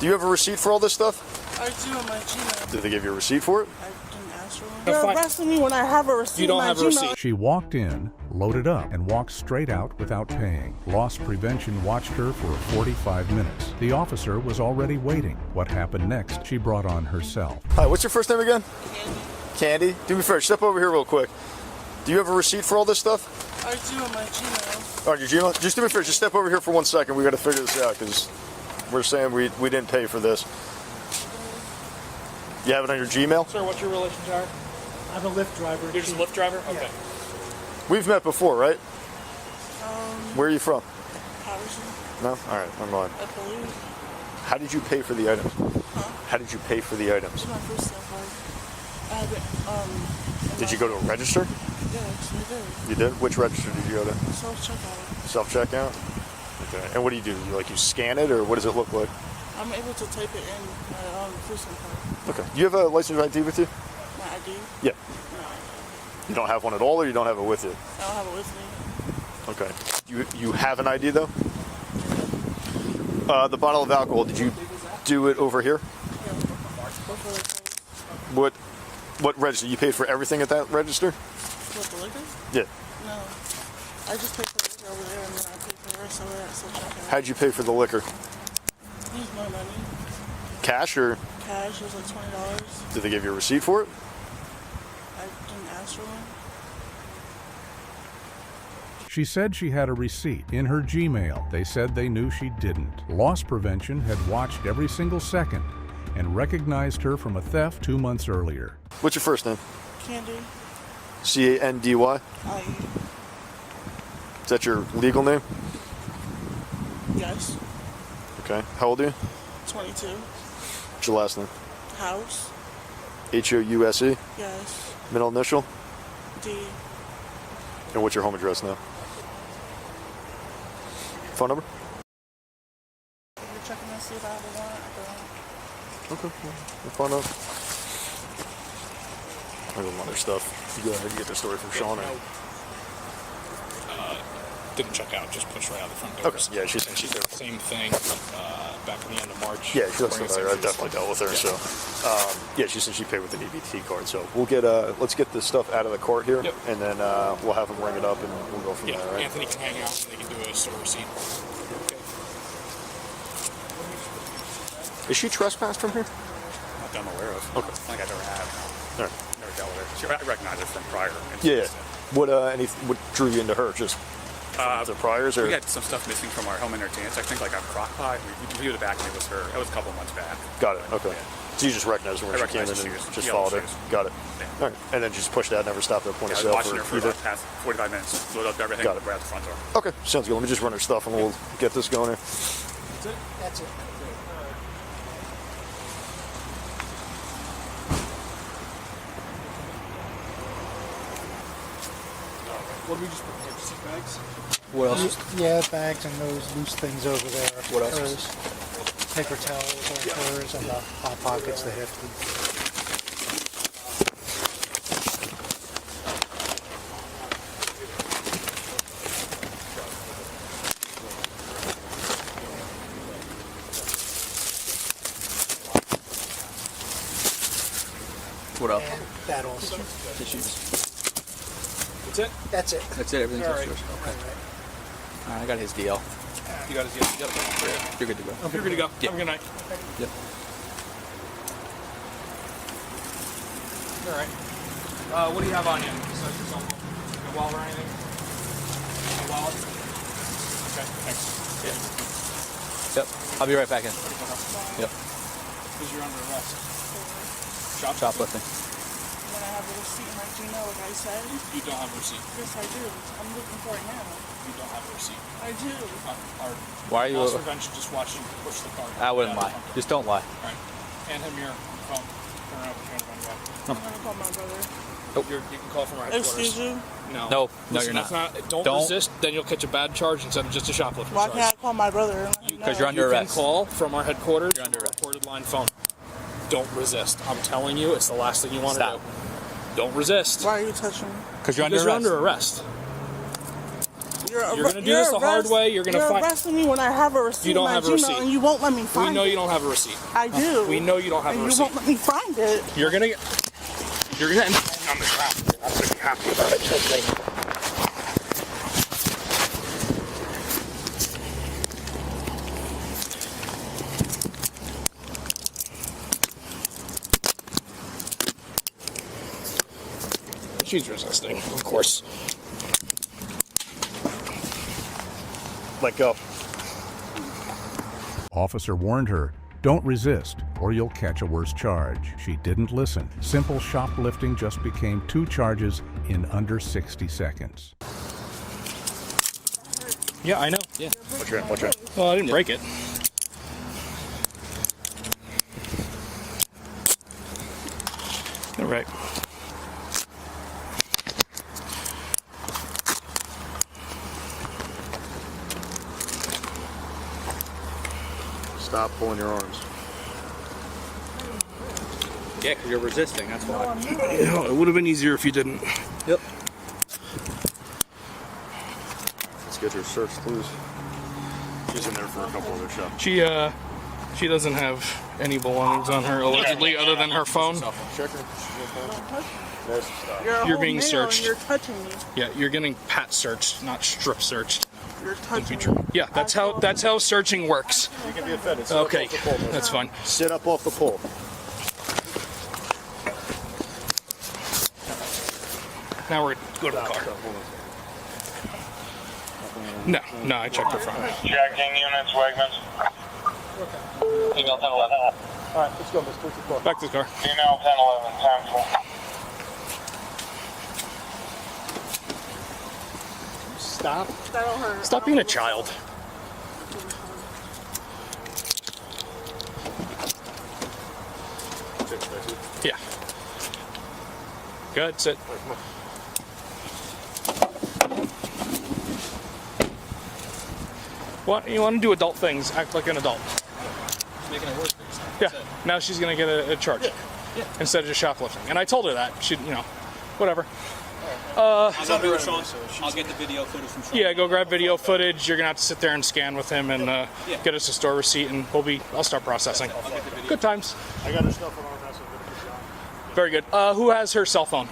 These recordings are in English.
Do you have a receipt for all this stuff? I do on my Gmail. Did they give you a receipt for it? I didn't ask for one. You're arresting me when I have a receipt. You don't have a receipt. She walked in, loaded up, and walked straight out without paying. Loss prevention watched her for 45 minutes. The officer was already waiting. What happened next, she brought on herself. Hi, what's your first name again? Candy. Candy? Do me a favor, step over here real quick. Do you have a receipt for all this stuff? I do on my Gmail. Oh, your Gmail? Just do me a favor, just step over here for 1 second. We got to figure this out because we're saying we didn't pay for this. You have it on your Gmail? Sir, what's your relation to her? I'm a Lyft driver. You're just a Lyft driver? Okay. We've met before, right? Where are you from? Patterson, No? All right, never mind. I believe. How did you pay for the items? Huh? How did you pay for the items? This is my first cell phone. I have it, Did you go to a register? Yeah, actually I did. You did? Which register did you go to? Self-checkout. Self-checkout? Okay. And what do? You scan it, or what does it look like? I'm able to type it in my precinct card. Okay. Do you have a license ID with you? My ID? Yeah. No. You don't have one at all, or you don't have it with you? I don't have it with me. Okay. You have an ID, though? The bottle of alcohol, did you do it over here? Yeah. Before they close. What register? You paid for everything at that register? What, the liquor? Yeah. No. I just paid for the liquor over there and then I paid for the rest of it at self-checkout. How'd you pay for the liquor? Use my money. Cash, or Cash was like $20. did they give you a receipt for it? I didn't ask for one. She said she had a receipt in her Gmail. They said they knew she didn't. Loss prevention had watched every single second and recognized her from a theft 2 months earlier. What's your first name? Candy. C-A-N-D-Y? I. Is that your legal name? Yes. Okay. How old are you? 22. What's your last name? House. H-O-U-S-E? Yes. Middle initial? D. And what's your home address now? Phone number? You're checking to see if I have a warrant? I don't. Okay. We'll find out. I have other stuff. You go ahead and get the story from Sean. Didn't check out, just pushed right out the front door. Okay. Yeah, she's the same thing back in the end of March. Yeah, she looks familiar. I've definitely dealt with her. Yeah. So, yeah, she said she paid with an EBT card. So we'll get let's get this stuff out of the court here, Yep. and then we'll have them ring it up, and we'll go from Yeah, there. Right? Anthony can hang out and they can do a store receipt. Is she trespassed from here? Not that I'm aware of. Okay. I think I've never had. All right. Never dealt with her. I recognize her from prior. Yeah. What drew you into her? Just the priors, or We had some stuff missing from our home entertainment. I think like a crock pot. We viewed it back and it was her. It was a couple months back. got it? Okay. Yeah. So you just recognized her when I she came in recognized and her. She was just yellow followed her. shoes. Got it. Yeah. All right. And then just pushed out, never stopped at a point I of was sale watching her for either. about past 45 minutes. Load up everything Got it. right out the front door. Okay, sounds good. Let me just run her stuff, and we'll get this going here. That's it. What did we just put in here? Seat bags? What else? Yeah, bags and those loose things over there. What else? Hers. Paper towels are hers, and the hot pockets, the hefty. What else? And that also. That's it? That's it. That's it, everything's All right. upstairs. Okay. Right. All right, I got his deal. You got his deal? Yep. You're good to go. You're good to go. Yeah. Have a good night. Yep. All right. What do you have on you? Besides your cell phone? A wallet or anything? A wallet? Okay, thanks. Yeah. Yep. I'll be right back in. Yep. Because you're under arrest. Shoplifting. When I have a receipt in my Gmail, like I said. You don't have a receipt. Yes, I do. I'm looking for it now. You don't have a receipt. I do. Our Why are you? loss prevention just watched you push the card. I wouldn't out lie. of the Just don't lie. All right. Hand him your phone. Turn around, put your hand on your back. I'm gonna call my brother. You can call from our headquarters. Excuse you? No. No, Listen, you're that's not. Don't resist, then you'll catch a bad charge instead of just a shoplifting Why charge. can't I call my brother? Because you're under You can arrest. call from our headquarters. You're under from a arrest. recorded line phone. Don't resist. I'm telling you, it's the last thing you want to Stop. do. Don't resist. Why are you touching me? Because you're Because under arrest. you're under arrest. You're going to do this the hard way. You're going to find... arresting me when I have a receipt. You don't in my have a Gmail, receipt. And you won't let me find it. We know you don't have a receipt. I do. We know you don't have and a you receipt. won't let me find it. You're going to get... You're going to end up on the ground. You're not going to be happy about it. Trust me. She's resisting, of course. Let go. Officer warned her, don't resist or you'll catch a worse charge. She didn't listen. Simple shoplifting just became 2 charges in under 60 seconds. Yeah, I know. Yeah. What's your hand? Well, I didn't break it. All right. Stop pulling your arms. Yeah, because you're resisting, that's why. Yeah, it would have been easier if you didn't. Yep. Let's get your search clues. She's in there for a couple other shots. She doesn't have any belongings on her, allegedly, other than her phone. Check her. There's stop. You're, a You're whole being male searched. And you're touching me. Yeah, you're getting pat searched, not strip searched. You're In touching future. me. Yeah, that's how searching works. You can be offended. Sit up Okay, off the pole, man. that's fine. Sit up off the pole. Now we're go to the car. No, I checked the front. Checking units, Wegmans. Female 1011. All right, let's go. Let's push the car. Back to the car. Female 1011, time full. Stop. That'll hurt. Stop being a child. Yeah. Good, sit. What? You want to do adult things, act like an adult. Making it worse for yourself. Yeah, now she's going to get a charge instead of just shoplifting. And I told her that. She, whatever. I'll go do it, Sean. I'll get the video footage from Sean. Yeah, go grab video footage. You're going to have to sit there and scan with him and get us a store receipt, and I'll start processing. Good times. I got her stuff on our message. Very good. Who has her cell phone?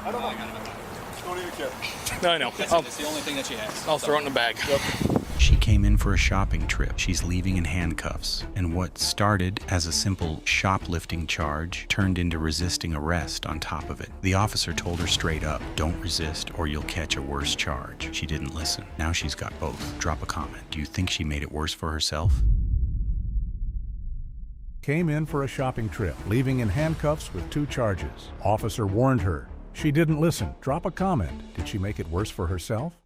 I don't know. Don't even care. No, I know. That's the only thing that she has. I'll throw it in the bag. She came in for a shopping trip. She's leaving in handcuffs. And what started as a simple shoplifting charge turned into resisting arrest on top of it. The officer told her straight up, don't resist or you'll catch a worse charge. She didn't listen. Now she's got both. Drop a comment. Do you think she made it worse for herself? Came in for a shopping trip, leaving in handcuffs with 2 charges. Officer warned her. She didn't listen. Drop a comment. Did she make it worse for herself?